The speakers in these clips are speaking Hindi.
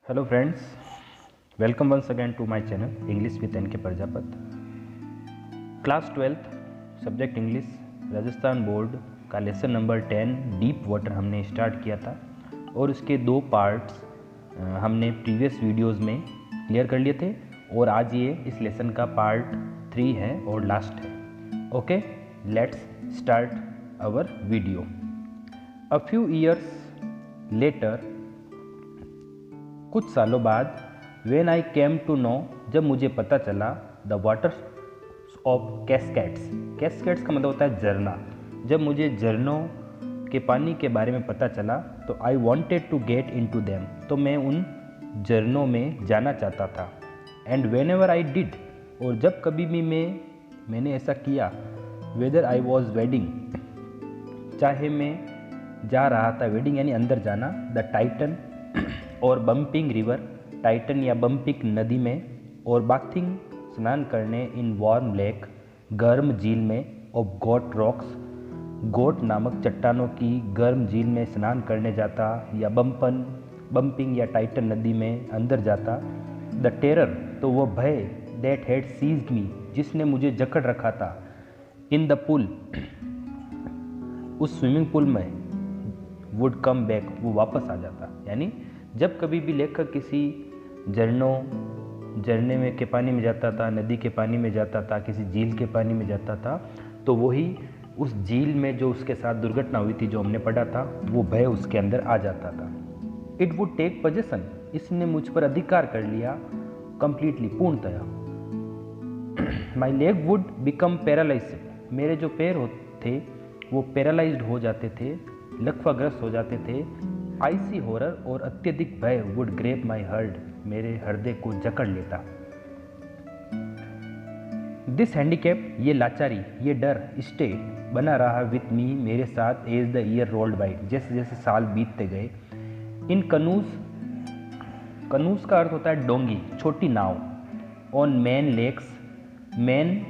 Hello friends, welcome once again to my channel English with NK Prajapat. Class 12th subject English Rajasthan board का लेसन नंबर 10 डीप वाटर हमने स्टार्ट किया था और उसके दो पार्ट्स हमने प्रीवियस वीडियोस में क्लियर कर लिए थे और आज ये इस लेसन का पार्ट 3 है और लास्ट है। Okay, let's start our video. A few years later, कुछ सालों बाद, when I came to know, जब मुझे पता चला, the water of cascades, cascades का मतलब होता है झरना। जब मुझे झरनों के पानी के बारे में पता चला तो I wanted to get into them, तो मैं उन झरनों में जाना चाहता था। And whenever I did, और जब कभी भी मैंने ऐसा किया, वेदर आई वॉज वेडिंग, चाहे मैं जा रहा था, वेडिंग यानी अंदर जाना, द टाइटन और बम्पिंग रिवर, टाइटन या बम्पिंग नदी में, और बाथिंग स्नान करने इन वार्म लेक, गर्म झील में, ऑफ गोट रॉक्स, गोट नामक चट्टानों की गर्म झील में स्नान करने जाता, या बम्पिंग या टाइटन नदी में अंदर जाता। द टेरर, तो वो भय, दैट हैड सीज्ड मी, जिसने मुझे जकड़ रखा था, इन द पूल, उस स्विमिंग पूल में, वुड कम बैक, वो वापस आ जाता। यानी जब कभी भी लेखक किसी झरने में के पानी में जाता था, नदी के पानी में जाता था, किसी झील के पानी में जाता था, तो वही उस झील में जो उसके साथ दुर्घटना हुई थी, जो हमने पढ़ा था, वो भय उसके अंदर आ जाता था। इट वुड टेक पोजेसन, इसने मुझ पर अधिकार कर लिया, कंप्लीटली, पूर्णतया। My leg would become paralysed, मेरे जो पैर थे वो पैरालाइज्ड हो जाते थे, लकवाग्रस्त हो जाते थे। आईसी हॉरर, और अत्यधिक भय, वुड ग्रेप माई हार्ट, मेरे हृदय को जकड़ लेता। दिस हैंडीकैप, ये लाचारी, ये डर, स्टे, बना रहा विथ मी, मेरे साथ, as the year rolled by, जैसे जैसे साल बीतते गए। इन कनूज, कनूज का अर्थ होता है डोंगी, छोटी नाव। ऑन मैन लेक्स, मैन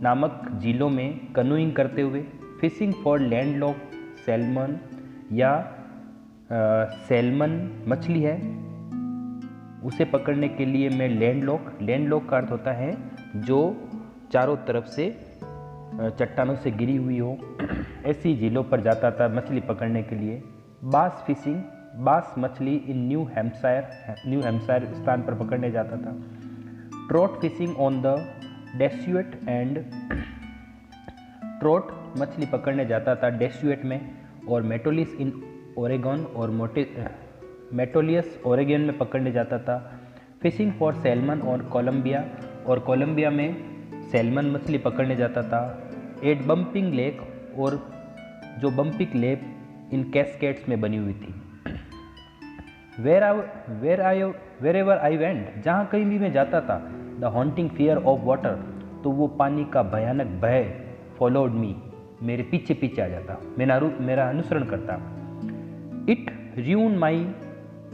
नामक झीलों में कनूइंग करते हुए। फिशिंग फॉर लैंडलॉक सैल्मन, या सैल्मन मछली है, उसे पकड़ने के लिए मैं लैंडलॉक का अर्थ होता है जो चारों तरफ से चट्टानों से गिरी हुई हो, ऐसी झीलों पर जाता था मछली पकड़ने के लिए। बास फिशिंग, बास मछली इन न्यू हैम्पशायर स्थान पर पकड़ने जाता था। Trout fishing on the Deschutes and, trout मछली पकड़ने जाता था डेस्यूएट में, और मेटोलिस इन ओरेगन, और मेटोलियस ओरेगन में पकड़ने जाता था। फिशिंग फॉर सैल्मन और कोलंबिया, और कोलंबिया में सैल्मन मछली पकड़ने जाता था। एट बम्पिंग लेक, और जो बम्पिंग लेक इन कैस्केड्स में बनी हुई थी। वेर एवर आई वेंट, जहाँ कहीं भी मैं जाता था, the haunting fear of water, तो वो पानी का भयानक भय, फॉलोड मी, मेरे पीछे पीछे आ जाता, मेरा अनुसरण करता। It ruin my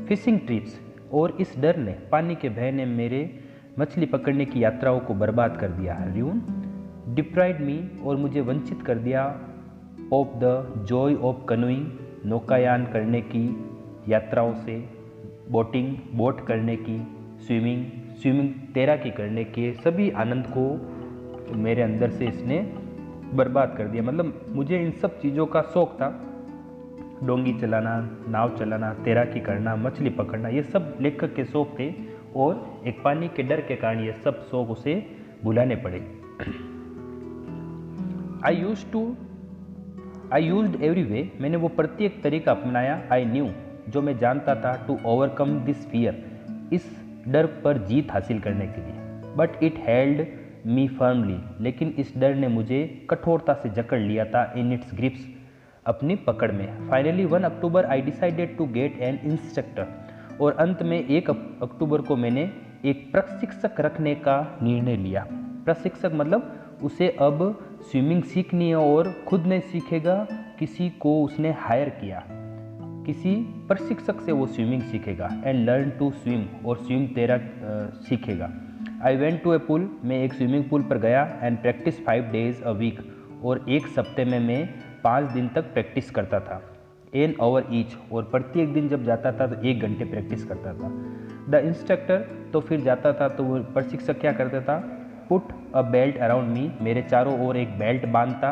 fishing trips, और इस डर ने, पानी के भय ने मेरे मछली पकड़ने की यात्राओं को बर्बाद कर दिया। र्यून, डिप्राइड मी, और मुझे वंचित कर दिया, of the joy of canoeing, नौकायान करने की यात्राओं से, बोटिंग, बोट करने की, स्विमिंग तैराकी करने के सभी आनंद को मेरे अंदर से इसने बर्बाद कर दिया। मतलब मुझे इन सब चीज़ों का शौक था, डोंगी चलाना, नाव चलाना, तैराकी करना, मछली पकड़ना, ये सब लेखक के शौक थे, और एक पानी के डर के कारण ये सब शौक उसे भुलाने पड़े। आई यूज्ड एवरी वे, मैंने वो प्रत्येक तरीका अपनाया, आई न्यू, जो मैं जानता था, टू ओवरकम दिस फियर, इस डर पर जीत हासिल करने के लिए। But it held me firmly, लेकिन इस डर ने मुझे कठोरता से जकड़ लिया था, इन इट्स ग्रिप्स, अपनी पकड़ में। Finally 1 October I decided to get an instructor, और अंत में 1 अक्टूबर को मैंने एक प्रशिक्षक रखने का निर्णय लिया। प्रशिक्षक मतलब उसे अब स्विमिंग सीखनी है, और खुद नहीं सीखेगा, किसी को उसने हायर किया, किसी प्रशिक्षक से वो स्विमिंग सीखेगा। एंड लर्न टू स्विम, और स्विम सीखेगा। I went to a pool, मैं एक स्विमिंग पूल पर गया, and practice 5 days a week, और एक सप्ते में मैं 5 दिन तक प्रैक्टिस करता था। एन आवर ईच, और प्रत्येक दिन जब जाता था तो 1 घंटे प्रैक्टिस करता था। द इंस्ट्रक्टर, तो फिर जाता था तो वो प्रशिक्षक क्या करता था, put a belt around me, मेरे चारों ओर एक बेल्ट बांधता,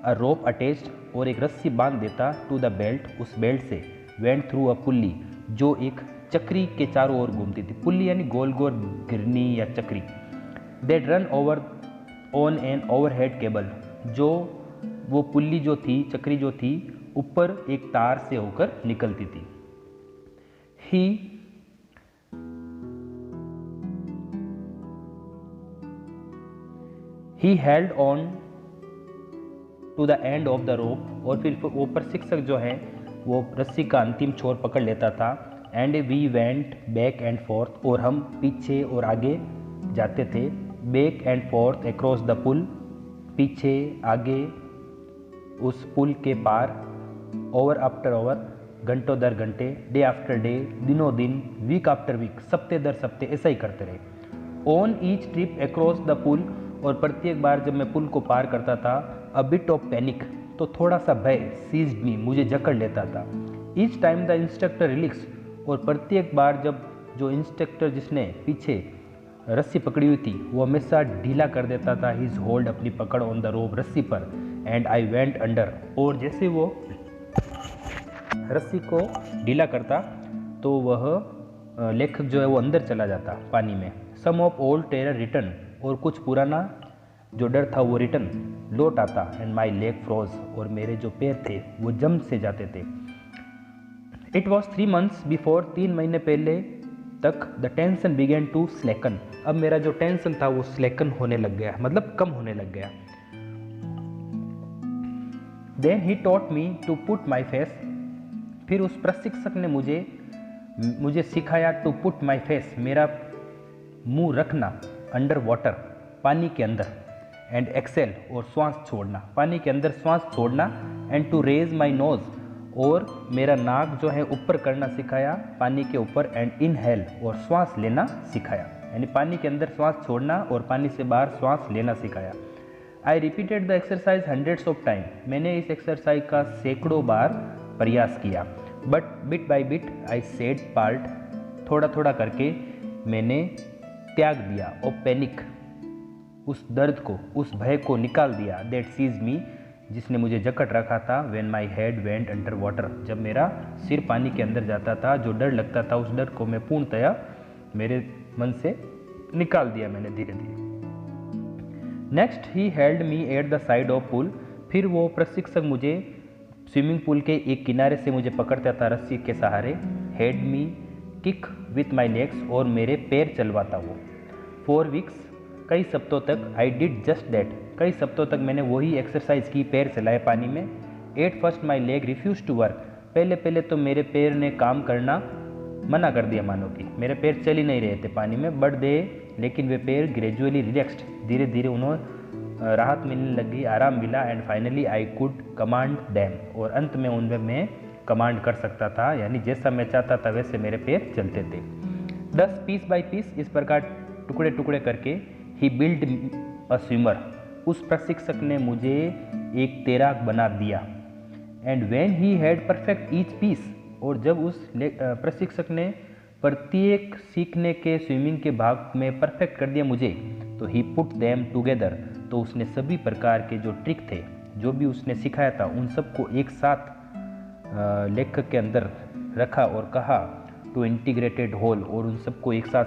अ रोप अटैच्ड, और एक रस्सी बांध देता, टू द बेल्ट, उस बेल्ट से, वेंट थ्रू अ पुल्ली, जो एक चक्री के चारों ओर घूमती थी। पुल्ली यानी गोल गोल गिरनी या चक्री। That run over on an overhead cable, जो वो पुल्ली जो थी, चक्री जो थी, ऊपर एक तार से होकर निकलती थी। He held on to the end of the rope, और फिर वो प्रशिक्षक जो है वो रस्सी का अंतिम छोर पकड़ लेता था। And we went back and forth, और हम पीछे और आगे जाते थे। Back and forth across the pool, पीछे आगे उस पुल के पार। ओवर आफ्टर ओवर, घंटों दर घंटे। डे आफ्टर डे, दिनों दिन। वीक आफ्टर वीक, सप्ते दर सप्ते, ऐसा ही करते रहे। On each trip across the pool, और प्रत्येक बार जब मैं पुल को पार करता था, अ बिट ऑफ पैनिक, तो थोड़ा सा भय, सीज्ड मी, मुझे जकड़ लेता था। Each time the instructor relax, और प्रत्येक बार जब जो इंस्ट्रक्टर जिसने पीछे रस्सी पकड़ी हुई थी वो हमेशा ढीला कर देता था हिज होल्ड, अपनी पकड़ ऑन द रोप, रस्सी पर। एंड आई वेंट अंडर, और जैसे वो रस्सी को ढीला करता तो वह लेखक जो है वो अंदर चला जाता पानी में। सम ऑफ ओल्ड टेरर रिटर्न, और कुछ पुराना जो डर था वो रिटर्न लौट आता। एंड माई लेग फ्रोज, और मेरे जो पैर थे वो जम से जाते थे। इट वॉज 3 months बिफोर, 3 महीने पहले तक, द टेंशन बिगेन टू स्लैकन, अब मेरा जो टेंशन था वो स्लैकन होने लग गया, मतलब कम होने लग गया। Then he taught me to put my face, फिर उस प्रशिक्षक ने मुझे सिखाया टू पुट माई फेस, मेरा मुंह रखना, अंडर वाटर, पानी के अंदर। एंड एक्सेल, और श्वास छोड़ना, पानी के अंदर श्वास छोड़ना। And to raise my nose, और मेरा नाक जो है ऊपर करना सिखाया पानी के ऊपर। एंड इनहेल, और श्वास लेना सिखाया, यानी पानी के अंदर श्वास छोड़ना और पानी से बाहर श्वास लेना सिखाया। I repeated the exercise hundreds of time, मैंने इस एक्सरसाइज का सैकड़ों बार प्रयास किया। But bit by bit I said part, थोड़ा थोड़ा करके मैंने त्याग दिया। और पैनिक, उस दर्द को, उस भय को निकाल दिया। दैट सीज मी, जिसने मुझे जकड़ रखा था। When my head went under water, जब मेरा सिर पानी के अंदर जाता था, जो डर लगता था उस डर को मैं पूर्णतया मेरे मन से निकाल दिया मैंने धीरे धीरे। Next he held me at the side of pool, फिर वो प्रशिक्षक मुझे स्विमिंग पूल के एक किनारे से मुझे पकड़ता था रस्सी के सहारे। Head me kick with my legs, और मेरे पैर चलवाता वो। 4 weeks, कई सप्ताहों तक। आई डिड जस्ट दैट, कई सप्ताहों तक मैंने वही एक्सरसाइज की, पैर चलाए पानी में। At first my leg refuse to work, पहले पहले तो मेरे पैर ने काम करना मना कर दिया, मानो कि मेरे पैर चल ही नहीं रहे थे पानी में। बट दे, लेकिन वे पैर ग्रेजुअली रिलैक्स्ड, धीरे धीरे उन्हें राहत मिलने लगी, आराम मिला। And finally I could command them, और अंत में उनमें मैं कमांड कर सकता था, यानी जैसा मैं चाहता था वैसे मेरे पैर चलते थे। 10 पीस बाई पीस, इस प्रकार टुकड़े टुकड़े करके। ही बिल्ड अ स्विमर, उस प्रशिक्षक ने मुझे एक तैराक बना दिया। And when he had perfect each piece, और जब उस प्रशिक्षक ने प्रत्येक सीखने के स्विमिंग के भाग में परफेक्ट कर दिया मुझे, तो ही पुट देम टुगेदर, तो उसने सभी प्रकार के जो ट्रिक थे, जो भी उसने सिखाया था, उन सबको एक साथ लेखक के अंदर रखा और कहा टू इंटीग्रेटेड होल, और उन सबको एक साथ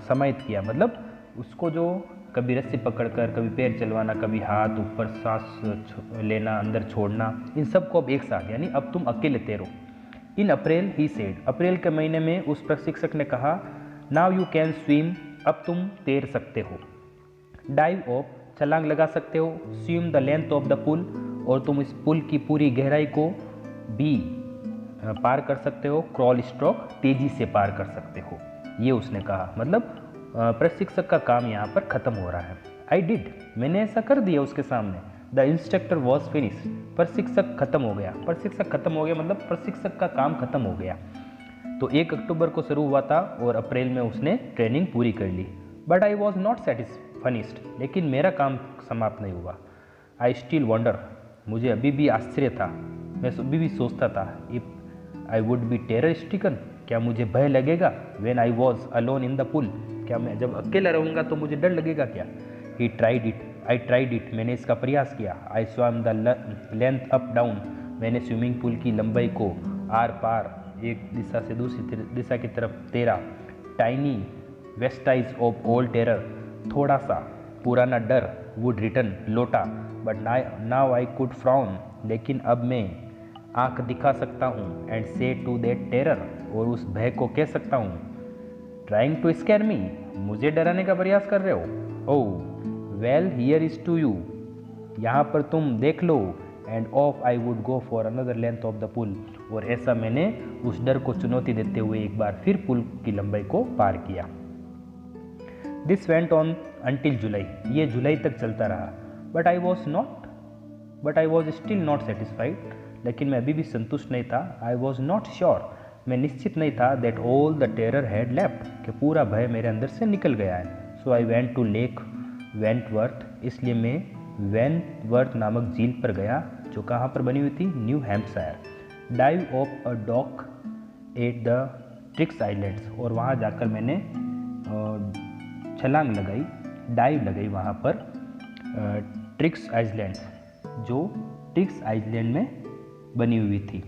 समाहित किया। मतलब उसको जो कभी रस्सी पकड़कर, कभी पैर चलवाना, कभी हाथ ऊपर सांस लेना, अंदर छोड़ना, इन सबको अब एक साथ, यानी अब तुम अकेले तैरो। इन अप्रैल ही सेड, अप्रैल के महीने में उस प्रशिक्षक ने कहा, नाउ यू कैन स्विम, अब तुम तैर सकते हो। डाइव ऑफ, छलांग लगा सकते हो। Swim the length of the pool, और तुम इस पुल की पूरी गहराई को भी पार कर सकते हो। क्रॉल स्ट्रोक, तेजी से पार कर सकते हो, ये उसने कहा। मतलब प्रशिक्षक का काम यहाँ पर खत्म हो रहा है। आई डिड, मैंने ऐसा कर दिया उसके सामने। द इंस्ट्रक्टर वॉज फिनिश, प्रशिक्षक खत्म हो गया। प्रशिक्षक खत्म हो गया मतलब प्रशिक्षक का काम खत्म हो गया। तो 1 अक्टूबर को शुरू हुआ था और अप्रैल में उसने ट्रेनिंग पूरी कर ली। But I was not finished, लेकिन मेरा काम समाप्त नहीं हुआ। आई स्टिल वंडर, मुझे अभी भी आश्चर्य था। मैं अभी भी सोचता था, if I would be terror stricken, क्या मुझे भय लगेगा? When I was alone in the pool, क्या मैं जब अकेला रहूँगा तो मुझे डर लगेगा क्या? He tried it, I tried it, मैंने इसका प्रयास किया। आई स्वम द लेंथ अप डाउन, मैंने स्विमिंग पूल की लंबाई को आर पार एक दिशा से दूसरी दिशा की तरफ तैरा। टाइनी वेस्टाइज ऑफ ओल्ड टेरर, थोड़ा सा पुराना डर, वुड रिटर्न, लौटा। But now I could frown, लेकिन अब मैं आंख दिखा सकता हूँ। एंड से टू दैट टेरर, और उस भय को कह सकता हूँ, ट्राइंग टू स्कैर मी, मुझे डराने का प्रयास कर रहे हो। Oh well here is to you, यहाँ पर तुम देख लो। And off I would go for another length of the pool, और ऐसा मैंने उस डर को चुनौती देते हुए एक बार फिर पुल की लंबाई को पार किया। दिस वेंट ऑन अंटिल जुलाई, ये जुलाई तक चलता रहा। But I was still not satisfied, लेकिन मैं अभी भी संतुष्ट नहीं था। आई वॉज नॉट श्योर, मैं निश्चित नहीं था, that all the terror had left, कि पूरा भय मेरे अंदर से निकल गया है। So I went to Lake Wentworth, इसलिए मैं वेंटवर्थ नामक झील पर गया, जो कहाँ पर बनी हुई थी? New Hampshire. Dive off a dock at the tricks islands, और वहाँ जाकर मैंने छलांग लगाई, डाइव लगाई वहाँ पर ट्रिक्स आइलैंड, जो ट्रिक्स आइलैंड में बनी हुई थी,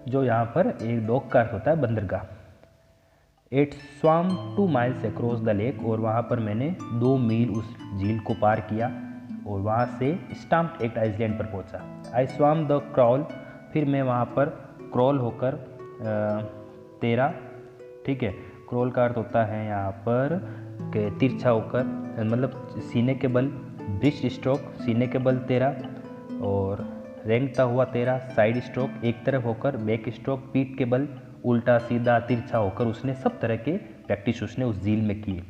जो यहाँ पर एक डॉक का अर्थ होता है बंदरगाह। इट स्वाम 2 miles अक्रॉस द लेक, और वहाँ पर मैंने 2 मील उस झील को पार किया, और वहाँ से स्टाम्प एक्ट आइलैंड पर पहुँचा। आई स्वाम द क्रॉल, फिर मैं वहाँ पर क्रॉल होकर तैरा। ठीक है, क्रॉल का अर्थ होता है यहाँ पर कि तिरछा होकर, मतलब सीने के बल, ब्रिस्ट स्ट्रोक सीने के बल तैरा, और रेंगता हुआ तैरा, साइड स्ट्रोक एक तरफ होकर, बैक स्ट्रोक पीठ के बल, उल्टा सीधा तिरछा होकर, उसने सब तरह के प्रैक्टिस उसने उस झील में किए।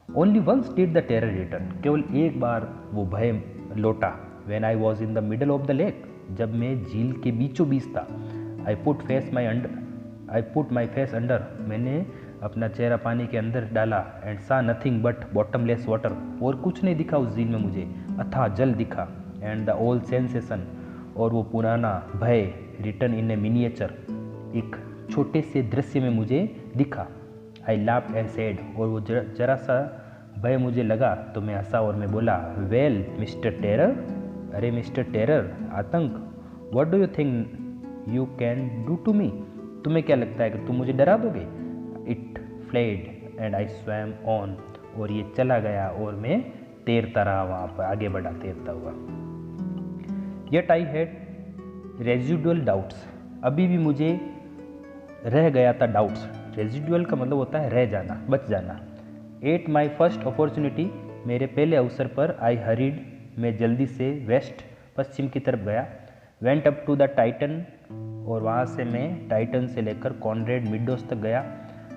Only once did the terror return, केवल एक बार वो भय लौटा। When I was in the middle of the lake, जब मैं झील के बीचों बीच था। I put my face under, मैंने अपना चेहरा पानी के अंदर डाला। एंड सा नथिंग बट बॉटमलेस वाटर, और कुछ नहीं दिखा उस झील में मुझे, अथाह जल दिखा। एंड द ओल्ड सेंसेशन, और वो पुराना भय, रिटर्न इन ए मिनिएचर, एक छोटे से दृश्य में मुझे दिखा। आई लाफ्ड एंड सेड, और वो जरा सा भय मुझे लगा तो मैं हंसा और मैं बोला, वेल मिस्टर टेरर, अरे मिस्टर टेरर, आतंक, what do you think you can do to me, तुम्हें क्या लगता है कि तुम मुझे डरा दोगे? It fled and I swam on, और ये चला गया और मैं तैरता रहा, वहाँ पर आगे बढ़ा तैरता हुआ। Yet I had residual doubts, अभी भी मुझे रह गया था डाउट्स। रेजिडुअल का मतलब होता है रह जाना, बच जाना। एट माई फर्स्ट अपॉर्चुनिटी, मेरे पहले अवसर पर, आई हरीड, मैं जल्दी से वेस्ट, पश्चिम की तरफ गया। Went up to the titan, और वहाँ से मैं टाइटन से लेकर कॉनरेड मिडोस तक गया।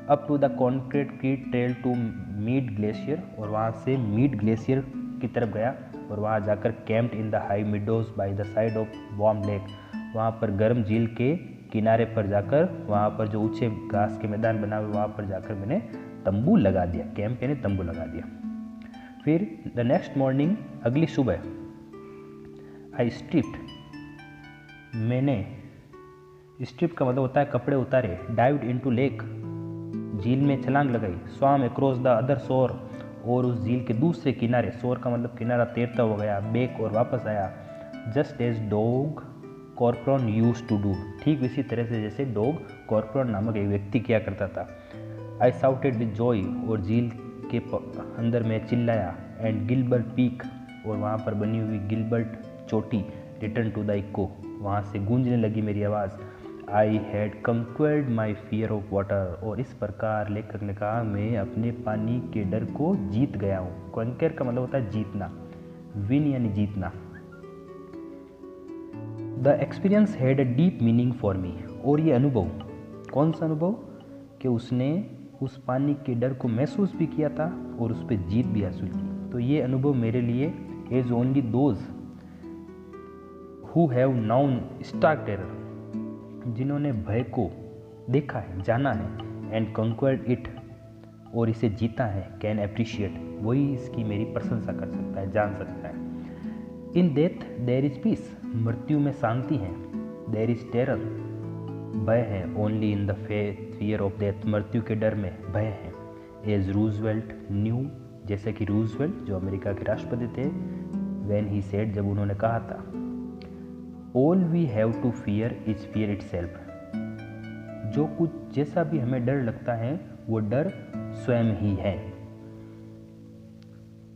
अप टू द कॉन्क्रीट की ट्रेल टू मीड ग्लेशियर, और वहाँ से मीड ग्लेशियर की तरफ गया, और वहाँ जाकर camped in the high meadows by the side of Warm Lake, वहाँ पर गर्म झील के किनारे पर जाकर, वहाँ पर जो ऊंचे घास के मैदान बना हुए, वहाँ पर जाकर मैंने तंबू लगा दिया, कैंप यानी तंबू लगा दिया। फिर द नेक्स्ट मॉर्निंग, अगली सुबह, आई स्ट्रिप्ड, मैंने, स्ट्रिप का मतलब होता है कपड़े उतारे। डाइव्ड इनटू लेक, झील में छलांग लगाई। स्वाम अक्रॉस द अदर शोर, और उस झील के दूसरे किनारे, शोर का मतलब किनारा, तैरता हुआ गया। बैक, और वापस आया। Just as Doug Corcoran used to do, ठीक इसी तरह से जैसे डॉग कॉर्पोरन नामक एक व्यक्ति किया करता था। आई साउटेड विद जॉय, और झील के अंदर में चिल्लाया। एंड गिलबर्ट पीक, और वहाँ पर बनी हुई गिलबर्ट चोटी, रिटर्न टू द इको, वहाँ से गूंजने लगी मेरी आवाज़। I had conquered my fear of water, और इस प्रकार लेखक ने कहा, मैं अपने पानी के डर को जीत गया हूँ। कंकर का मतलब होता है जीतना, विन यानी जीतना। The experience had a deep meaning for me, और ये अनुभव, कौन सा अनुभव? कि उसने उस पानी के डर को महसूस भी किया था और उस पर जीत भी हासिल की। तो ये अनुभव मेरे लिए as only those who have known stark terror, जिन्होंने भय को देखा है, जाना है, एंड कंक्वर्ड इट, और इसे जीता है, कैन अप्रिशिएट, वही इसकी मेरी प्रशंसा कर सकता है, जान सकता है। In death there is peace, मृत्यु में शांति है। देयर इज टेरर, भय है। Only in the fear of death, मृत्यु के डर में भय है। एज रूजवेल्ट न्यू, जैसे कि रूजवेल्ट जो अमेरिका के राष्ट्रपति थे, व्हेन ही सेड, जब उन्होंने कहा था, all we have to fear is fear itself, जो कुछ जैसा भी हमें डर लगता है वो डर स्वयं ही है।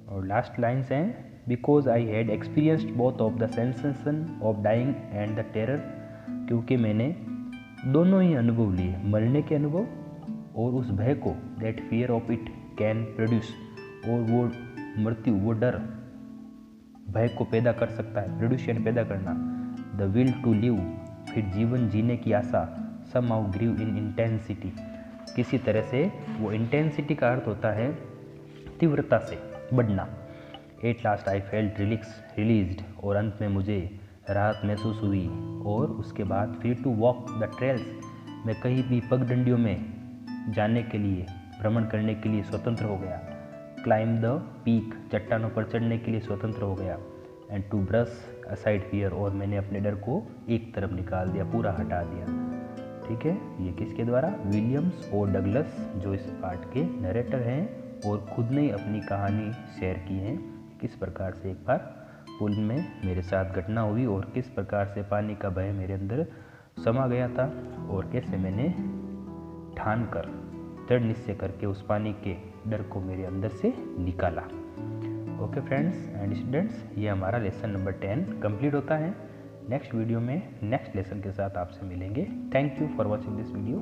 और लास्ट लाइन्स हैं, because I had experienced both of the sensation of dying and the terror, क्योंकि मैंने दोनों ही अनुभव लिए, मरने के अनुभव और उस भय को, that fear of it can produce, और वो मृत्यु, वो डर भय को पैदा कर सकता है, प्रोड्यूस यानी पैदा करना। द विल टू लिव, फिर जीवन जीने की आशा, somehow grieve in intensity, किसी तरह से वो इंटेंसिटी का अर्थ होता है तीव्रता से बढ़ना। At last I felt released, और अंत में मुझे राहत महसूस हुई। और उसके बाद फिर टू वॉक द ट्रेल्स, मैं कहीं भी पगडंडियों में जाने के लिए, भ्रमण करने के लिए स्वतंत्र हो गया। क्लाइम द पीक, चट्टानों पर चढ़ने के लिए स्वतंत्र हो गया। And to brush aside fear, और मैंने अपने डर को एक तरफ निकाल दिया, पूरा हटा दिया। ठीक है, ये किसके द्वारा? विलियम्स और डगलस, जो इस पार्ट के नरेटर हैं और खुद ने अपनी कहानी शेयर की है, किस प्रकार से एक बार पुल में मेरे साथ घटना हुई और किस प्रकार से पानी का भय मेरे अंदर समा गया था और कैसे मैंने ठान कर, दृढ़ निश्चय करके उस पानी के डर को मेरे अंदर से निकाला। ओके फ्रेंड्स एंड स्टूडेंट्स, ये हमारा लेसन नंबर 10 कंप्लीट होता है। नेक्स्ट वीडियो में नेक्स्ट लेसन के साथ आपसे मिलेंगे। Thank you for watching this video.